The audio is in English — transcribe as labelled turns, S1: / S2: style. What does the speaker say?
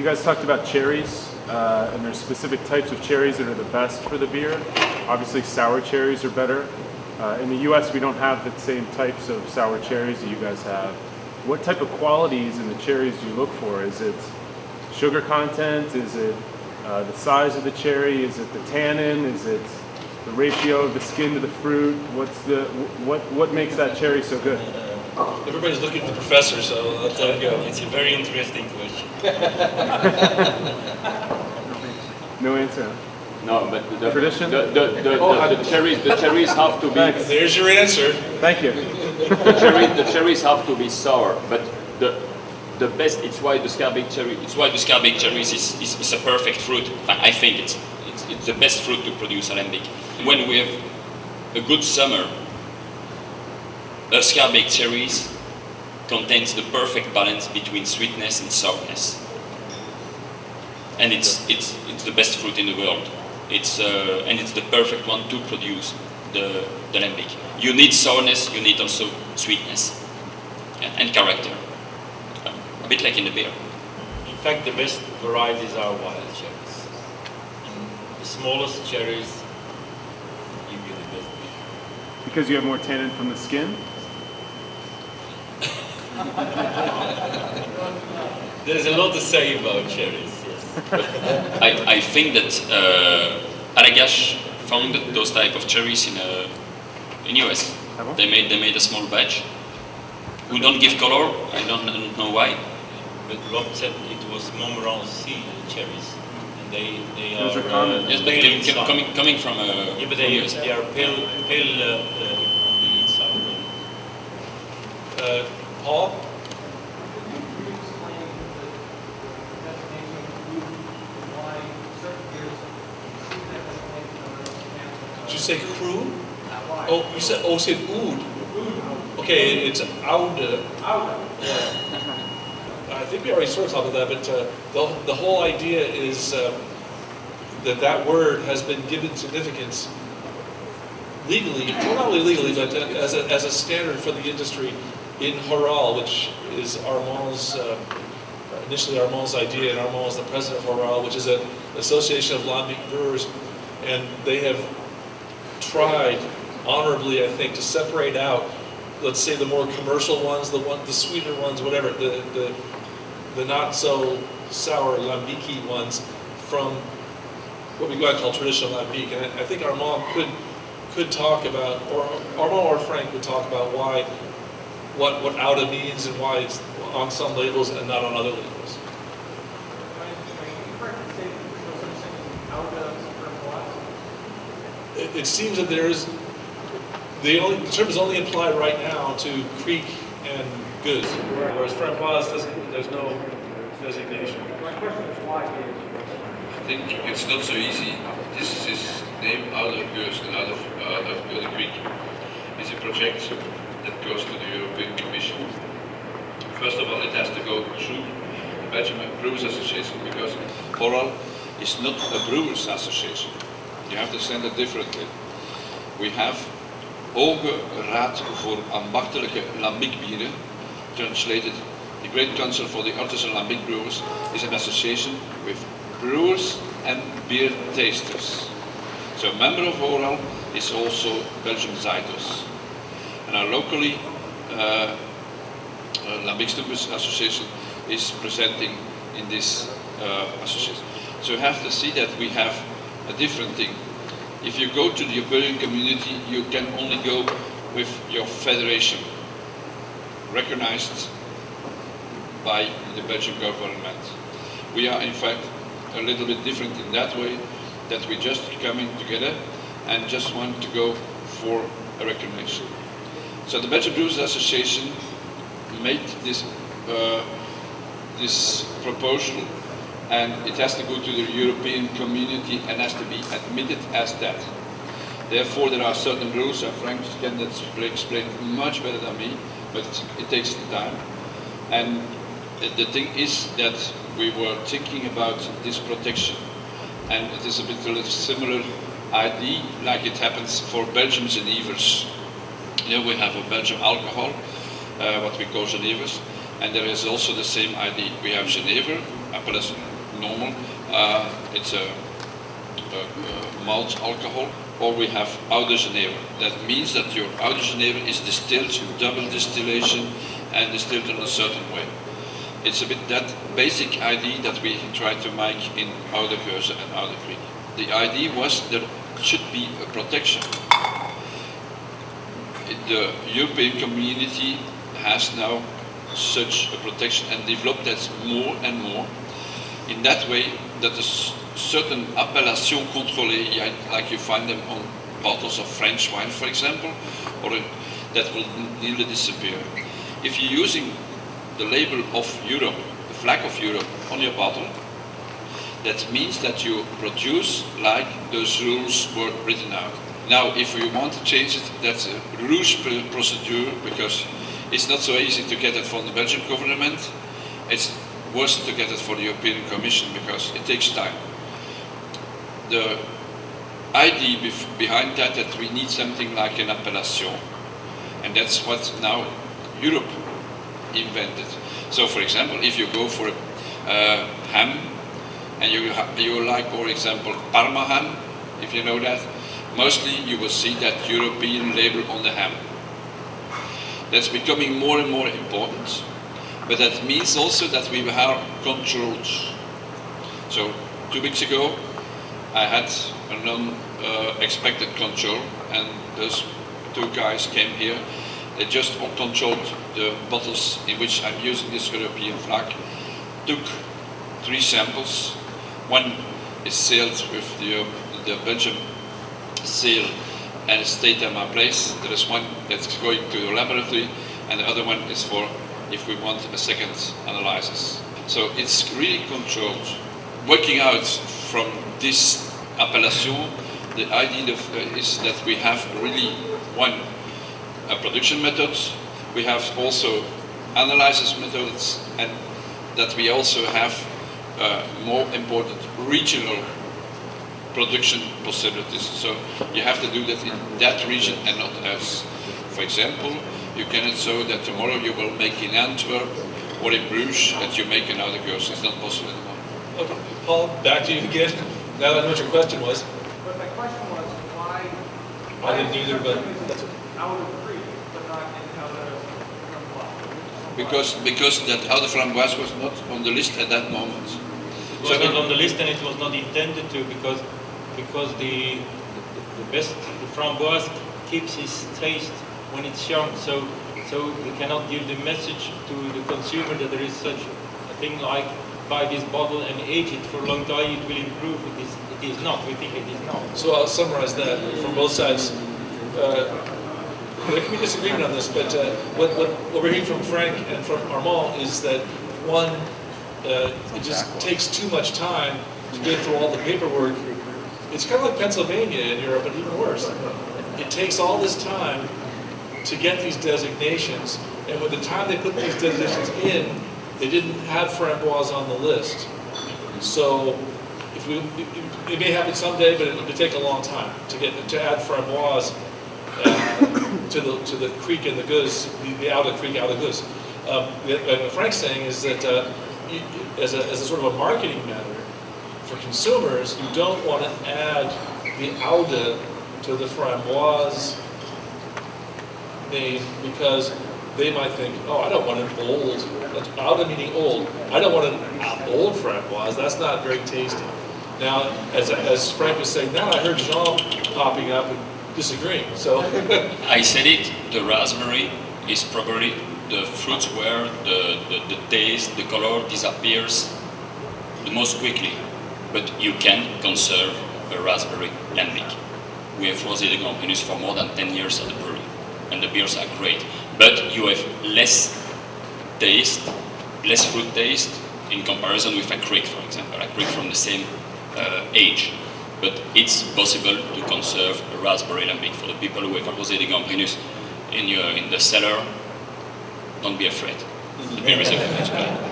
S1: You guys talked about cherries, and there's specific types of cherries that are the best for the beer. Obviously, sour cherries are better. In the U.S., we don't have the same types of sour cherries that you guys have. What type of qualities in the cherries do you look for? Is it sugar content? Is it the size of the cherry? Is it the tannin? Is it the ratio of the skin to the fruit? What makes that cherry so good?
S2: Everybody's looking at the professor, so I'll tell you.
S3: It's a very interesting question.
S1: No answer.
S4: No, but the
S1: Tradition?
S4: The cherries have to be.
S1: Thanks.
S2: There's your answer.
S1: Thank you.
S4: The cherries have to be sour, but the best. It's why the Scarbeck cherry.
S3: It's why the Scarbeck cherries is a perfect fruit. I think it's the best fruit to produce a Lambic. When we have a good summer, a Scarbeck cherries contains the perfect balance between sweetness and sourness, and it's the best fruit in the world. And it's the perfect one to produce the Lambic. You need sourness, you need also sweetness and character, a bit like in the beer.
S5: In fact, the best varieties are wild cherries. And the smallest cherries give you the best beer.
S1: Because you have more tannin from the skin?
S5: There's a lot to say about cherries, yes.
S3: I think that Aragash found those type of cherries in US. They made a small batch who don't give color. I don't know why.
S5: But Rob said it was Montmorency cherries, and they
S1: Those
S5: are
S1: are common.
S3: Yes, but
S5: pale inside.
S3: coming from
S5: Yeah, but
S3: US.
S5: they are pale on the inside.
S2: Paul? Did you say crew? Oh, you said oud. Okay, it's oud. I think we already sort of talked about that, but the whole idea is that word has been given significance legally, well not only legally, but as a standard for the industry in Horal, which is Armand's, initially Armand's idea, and Armand is the president of Horal, which is an association of Lambic brewers, and they have tried honorably, I think, to separate out, let's say, the more commercial ones, the sweeter ones, whatever, the not so sour Lambic ones from what we might call traditional Lambic. And I think Armand could talk about, or Armand or Frank would talk about what Ouda means and why it's on some labels and not on other labels. It seems that the term is only applied right now to Kriek and Goods, whereas Framboise there's no designation.
S6: My question is why
S7: I think it's not so easy. This is named out of Goods and out of the Kriek. It's a project that goes to the European Commission. First of all, it has to go through the Belgian Brewers Association, because Horal is not a Brewers Association. You have to send it differently. We have Hoge Raad voor Ambachtelijke Lambic Bieren, translated, the Great Council for the Artisan Lambic Brewers, is an association with brewers and beer tasters. So a member of Horal is also Belgian Zuiders. And our locally Lambic Brewers Association is presenting in this association. So you have to see that we have a different thing. If you go to the European community, you can only go with your federation, recognized by the Belgian government. We are in fact a little bit different in that way, that we just coming together and just want to go for a recognition. So the Belgian Brewers Association made this proposal, and it has to go to the European community and has to be admitted as that. Therefore, there are certain rules, and Frank can explain much better than me, but it takes time. And the thing is that we were thinking about this protection, and it is a bit similar idea like it happens for Belgian Genevers. Here we have a Belgian alcohol, what we call Genevers, and there is also the same idea. We have Genever, appellation normal, it's a malt alcohol, or we have Eau de Janeiro. That means that your Eau de Janeiro is distilled, double distillation, and distilled in a certain way. It's a bit that basic idea that we try to make in Eau de Geuse and Eau de Krieks. The idea was there should be a protection. The European community has now such a protection and developed that more and more in that way that a certain appellation contrôlée, like you find them on bottles of French wine, for example, or that will nearly disappear. If you're using the label of Europe, the flag of Europe on your bottle, that means that you produce like those rules were written out. Now, if you want to change it, that's a rouge procedure, because it's not so easy to get it from the Belgian government. It's worse to get it for the European Commission because it takes time. The idea behind that we need something like an appellation, and that's what now Europe invented. So, for example, if you go for a ham, and you like, for example, Parma ham, if you know that, mostly you will see that European label on the ham. That's becoming more and more important, but that means also that we have controls. So 2 weeks ago, I had a non-expected control, and those 2 guys came here. They just controlled the bottles in which I'm using this European flag, took 3 samples. One is sealed with the Belgian seal and stayed at my place. There is one that's going to the laboratory, and the other one is for if we want a second analysis. So it's really controlled. Working out from this appellation, the idea is that we have really a production method, we have also analysis methods, and that we also have more important regional production possibilities. So you have to do that in that region and not else. For example, you cannot say that tomorrow you will make in Antwerp or in Bruges that you make another Geuse. It's not possible anymore.
S2: Okay, Paul, back to you again. Now I know what your question was.
S6: But my question was, why?
S2: I didn't either, but that's
S6: Out of Krieks, but not in Eau de Framboise?
S7: Because that Eau de Framboise was not on the list at that moment.
S5: It was not on the list, and it was not intended to, because the best the framboise keeps its taste when it's young. So we cannot give the message to the consumer that there is such a thing like buy this bottle and age it for a long time, it will improve. It is not. We think it is not.
S2: So I'll summarize that from both sides. There can be disagreement on this, but what we're hearing from Frank and from Armand is that one, it just takes too much time to go through all the paperwork. It's kind of like Pennsylvania in Europe, but even worse. It takes all this time to get these designations, and by the time they put these designations in, they didn't have framboise on the list. So it may happen someday, but it would take a long time to add framboise to the Kriek and the Geuse, the Eau de Kriek, Eau de Geuse. What Frank's saying is that as a sort of a marketing matter for consumers, you don't want to add the Eau de to the framboise name because they might think, oh, I don't want an old, Eau de meaning old. I don't want an old framboise. That's not very tasty. Now, as Frank was saying, now I heard Jean popping up and disagreeing. So
S3: I said it, the raspberry is probably the fruit where the taste, the color disappears the most quickly. But you can conserve a raspberry lambic. We have Rosé de Gambrinus for more than 10 years at the brewery, and the beers are great. But you have less taste, less fruit taste in comparison with a kriek, for example, a kriek from the same age. But it's possible to conserve a raspberry lambic. For the people who have Rosé de Gambrinus in the cellar, don't be afraid. The beer is a good.